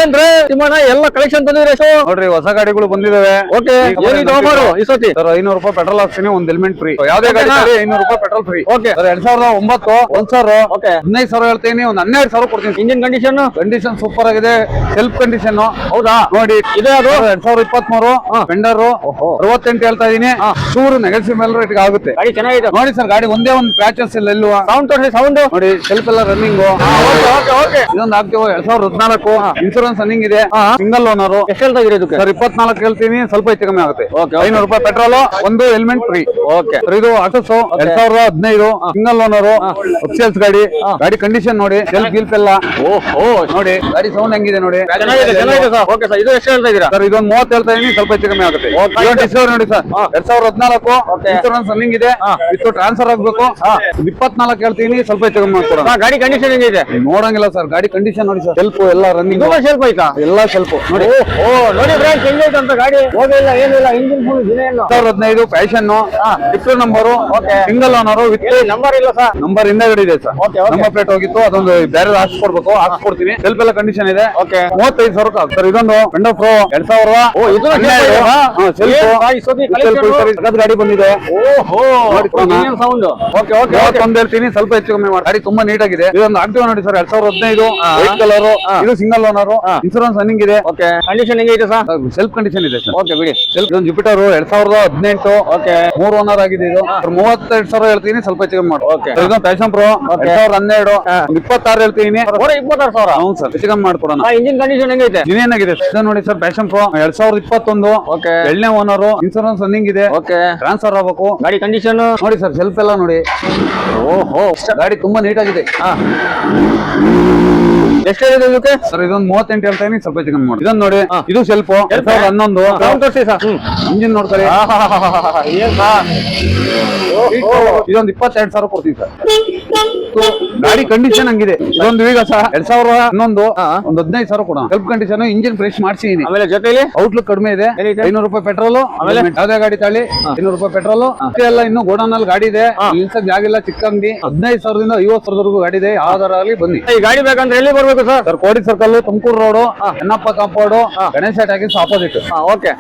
ಏನ್ರಿ ತಿಮ್ಮಣ್ಣ ಎಲ್ಲ ಕಲೆಕ್ಷನ್ ತಂದಿದ್ರೆ ನೋಡ್ರಿ ಹೊಸ ಗಾಡಿಗಳು ಬಂದಿದಾವೆ. ಓಕೆ ಏನಿದೆ ಆಫರು ಈ ಸತಿ? ಸರ್ 500 ರೂಪಾಯಿ ಪೆಟ್ರೋಲ್ ಹಾಕ್ತೀನಿ, ಒಂದ್ ಹೆಲ್ಮೆಟ್ ಫ್ರೀ. ಯಾವ್ದೇ ಗಾಡಿ 500 ರೂಪಾಯಿ petrol free. Okay 2009 Pulsar okay 15,000 ಹೇಳ್ತೀನಿ, ಒಂದ್ 12,000 ಕೊಡ್ತೀನಿ. ಇಂಜಿನ್ ಕಂಡೀಷನ್ ಸೂಪರ್ ಆಗಿದೆ, ಸೆಲ್ಫ್ ಕಂಡೀಷನ್. ಹೌದಾ? ನೋಡಿ ಇದೆ ಅದು 2023 ಫೆಂಡರ್ 68 ಹೇಳ್ತಾ ಇದೀನಿ. ಚೂರು ನೆಗೆಸಿಬಲ್ ರೇಟ್ ಆಗುತ್ತೆ. ಗಾಡಿ ಚೆನ್ನಾಗಿದೆ ನೋಡಿ ಸರ್, ಗಾಡಿ ಒಂದೇ ಒಂದು ಪ್ಯಾಚಸ್ ಇಲ್ಲ ಇಲ್ವಾ? ಸೌಂಡ್ ತೋರಿಸಿ ಸೌಂಡ್ ನೋಡಿ, ಸೆಲ್ಫ್ ಎಲ್ಲ ರನ್ನಿಂಗ್. ಓಕೆ ಇದೊಂದು ಆಗ್ತೀವಿ 2014 ಇನ್ಸೂರೆನ್ಸ್ ರನ್ನಿಂಗ್ ಇದೆ, ಸಿಂಗಲ್ ಓನರ್. ಎಷ್ಟು ಹೇಳ್ತಾ ಇದ್ದೀರಿ ಇದಕ್ಕೆ? ಸರ್ 24 ಹೇಳ್ತೀನಿ, ಸ್ವಲ್ಪ ಹೆಚ್ಚು ಕಮ್ಮಿ ಆಗುತ್ತೆ. ಓಕೆ 500 ರೂಪಾಯಿ ಪೆಟ್ರೋಲ್, ಒಂದು ಹೆಲ್ಮೆಟ್ ಫ್ರೀ. ಓಕೆ ಇದು ಅಕ್ಸಸ್ 2015 ಸಿಂಗಲ್ ಓನರ್ ಅಫ್ಸಿಯಲ್ಸ್ ಗಾಡಿ. ಗಾಡಿ ಕಂಡೀಷನ್ ನೋಡಿ, ಸೆಲ್ಫ್ ಗಿಲ್ಫ್ ಎಲ್ಲ. ಓಹೋ ನೋಡಿ ಗಾಡಿ ಸೌಂಡ್ ಹೆಂಗಿದೆ ನೋಡಿ. ಚೆನ್ನಾಗಿದೆ ಸರ್. ಓಕೆ ಸರ್, ಇದು ಎಷ್ಟು ಹೇಳ್ತಾ ಇದ್ದೀರಾ? ಸರ್ ಇದೊಂದು 30 ಹೇಳ್ತಾ ಇದೀನಿ, ಸ್ವಲ್ಪ ಹೆಚ್ಚು ಕಮ್ಮಿ ಆಗುತ್ತೆ. ಡಿಸೈರ್ ನೋಡಿ ಸರ್, 2014 ಇನ್ಸೂರೆನ್ಸ್ ರನ್ನಿಂಗ್ ಇದೆ, ಇತ್ತು ಟ್ರಾನ್ಸ್ಫರ್ ಆಗ್ಬೇಕು. 24 ಹೇಳ್ತೀನಿ, ಸ್ವಲ್ಪ ಹೆಚ್ಚು ಕಮ್ಮಿ ಮಾಡ್ಕೊಡೋಣ. ಗಾಡಿ ಕಂಡೀಷನ್ ಹೆಂಗಿದೆ? ನೋಡಂಗಿಲ್ಲ ಸರ್, ಗಾಡಿ ಕಂಡೀಷನ್ ನೋಡಿ ಸರ್, ಸೆಲ್ಫ್ ಎಲ್ಲ ರನ್ನಿಂಗ್. ಸ್ವಲ್ಪ ಆಯ್ತಾ? ಎಲ್ಲ ಸೆಲ್ಫ್ ನೋಡಿ. ಓ ನೋಡಿ ಫ್ರೆಂಡ್ಸ್, ಹೆಂಗೈತೆ ಅಂತ ಗಾಡಿ. ಹೋಗಿಲ್ಲ ಏನಿಲ್ಲ, ಇಂಜಿನ್ ಫುಲ್ ಜಿನೇನು. 2015 ಪ್ಯಾಷನ್, ಡಿಫ್ಟ್ number, single owner with number ಇಲ್ಲ ಸರ್. ನಂಬರ್ ಹಿಂದಗಡೆ ಇದೆ sir. Okay okay number plate ಹೋಗಿತ್ತು, ಅದೊಂದು ಬೇರೆ ಹಾಕ್ಸ್ಕೊಡ್ಬೇಕು, ಹಾಕ್ಸ್ಕೊಡ್ತೀನಿ. ಸೆಲ್ಫ್ ಎಲ್ಲ ಕಂಡೀಷನ್ ಇದೆ. Okay 35,000 sir. ಇದೊಂದು ಫೆಂಡರ್ ಪ್ರೋ 2000. ಓ ಇದು ಗಾಡಿ ಬಂದಿದೆ. ಓಹೋ ಸೌಂಡ್. ಓಕೆ ಓಕೆ ಒಂದು ಹೇಳ್ತೀನಿ, ಸ್ವಲ್ಪ ಹೆಚ್ಚು ಕಮ್ಮಿ ಮಾಡಿ. ಗಾಡಿ ತುಂಬಾ ನೀಟ್ ಆಗಿದೆ. ಇದೊಂದು ಆಕ್ಟಿವ್ ನೋಡಿ ಸರ್, 2015 ವೈಟ್ ಕಲರ್. ಇದು ಸಿಂಗಲ್ ಓನರ್, ಇನ್ಸೂರೆನ್ಸ್ ರನ್ನಿಂಗ್ ಇದೆ. ಓಕೆ ಕಂಡೀಷನ್ ಹೆಂಗೈತೆ ಸರ್? ಸೆಲ್ಫ್ ಕಂಡೀಷನ್ ಇದೆ ಸರ್. ಓಕೆ ಬಿಡಿ. ಸೆಲ್ಫ್ ಇದೊಂದು ಜುಪಿಟರ್ 2018. ಓಕೆ 3 ಓನರ್ ಆಗಿದೆ. ಇದು 32,000 ಹೇಳ್ತೀನಿ, ಸ್ವಲ್ಪ ಹೆಚ್ಚು ಕಮ್ಮಿ ಮಾಡಿ. ಓಕೆ ಇದೊಂದು ಪ್ಯಾಷನ್ ಪ್ರೋ 2012 26 ಹೇಳ್ತೀನಿ. 26,000. ಹೌದು ಸರ್, ಹೆಚ್ಚು ಕಮ್ಮಿ ಮಾಡ್ಕೊಡೋಣ. ಇಂಜಿನ್ ಕಂಡೀಷನ್ ಹೆಂಗೈತೆ? ಏನಾಗಿದೆ ಸರ್ ನೋಡಿ ಸರ್, ಪ್ಯಾಷನ್ ಪ್ರೋ 2021. ಓಕೆ 7ನೇ ಓನರ್, ಇನ್ಸೂರೆನ್ಸ್ ರನ್ನಿಂಗ್ ಇದೆ, ಓಕೆ ಟ್ರಾನ್ಸ್ಫರ್ ಆಗಬೇಕು. ಗಾಡಿ ಕಂಡೀಷನ್ ನೋಡಿ ಸರ್, ಸೆಲ್ಫ್ ಎಲ್ಲ ನೋಡಿ. ಓಹೋ ಗಾಡಿ ತುಂಬಾ ನೀಟ್ ಆಗಿದೆ. ಎಷ್ಟು ಹೇಳಿದೆ ಇದಕ್ಕೆ? ಸರ್ ಇದೊಂದು 38 ಹೇಳ್ತಾ ಇದೀನಿ, ಸ್ವಲ್ಪ ಹೆಚ್ಚು ಕಮ್ಮಿ ಮಾಡಿ. ಇದೊಂದು ನೋಡಿ, ಇದು ಸೆಲ್ಫ್ 2011. ಸೌಂಡ್ ತೋರಿಸಿ ಸರ್. ಇಂಜಿನ್ ನೋಡ್ತಾರೆ. ಇದೊಂದು 22,000 ಕೊಡ್ತೀನಿ ಸರ್. ಗಾಡಿ ಕಂಡೀಷನ್ ಹಂಗಿದೆ. ಇದೊಂದು ಈಗ ಸರ್ 2011 ಒಂದು 15,000 ಕೊಡೋಣ. ಸೆಲ್ಫ್ ಕಂಡೀಷನ್, ಇಂಜಿನ್ ಫ್ರೆಶ್ ಮಾಡಿಸಿದೀನಿ. ಆಮೇಲೆ ಜೊತೆಲಿ ಔಟ್ಲುಕ್ ಕಡಿಮೆ ಇದೆ. 500 ರೂಪಾಯಿ ಪೆಟ್ರೋಲ್. ಆಮೇಲೆ ಯಾವ್ದೇ ಗಾಡಿ ತಾಳಿ 500 ರೂಪಾಯಿ ಪೆಟ್ರೋಲ್. ಎಲ್ಲ ಇನ್ನು ಗೋಡೌನ್ ಅಲ್ಲಿ ಗಾಡಿ ಇದೆ, ನಿಲ್ಸಕ್ ಜಾಗ ಇಲ್ಲ. ಚಿಕ್ಕ ಅಂಗಡಿ 15,000ದಿಂದ 50,000 ಗಾಡಿ ಇದೆ. ಯಾವ್ದಾರಲ್ಲಿ ಬನ್ನಿ. ಈ ಗಾಡಿ ಬೇಕಂದ್ರೆ ಎಲ್ಲಿ ಬರ್ಬೇಕು sir? Sir Kodi circle, Tumakuru road, Chennappa compound, Ganesha talkies opposite. Okay.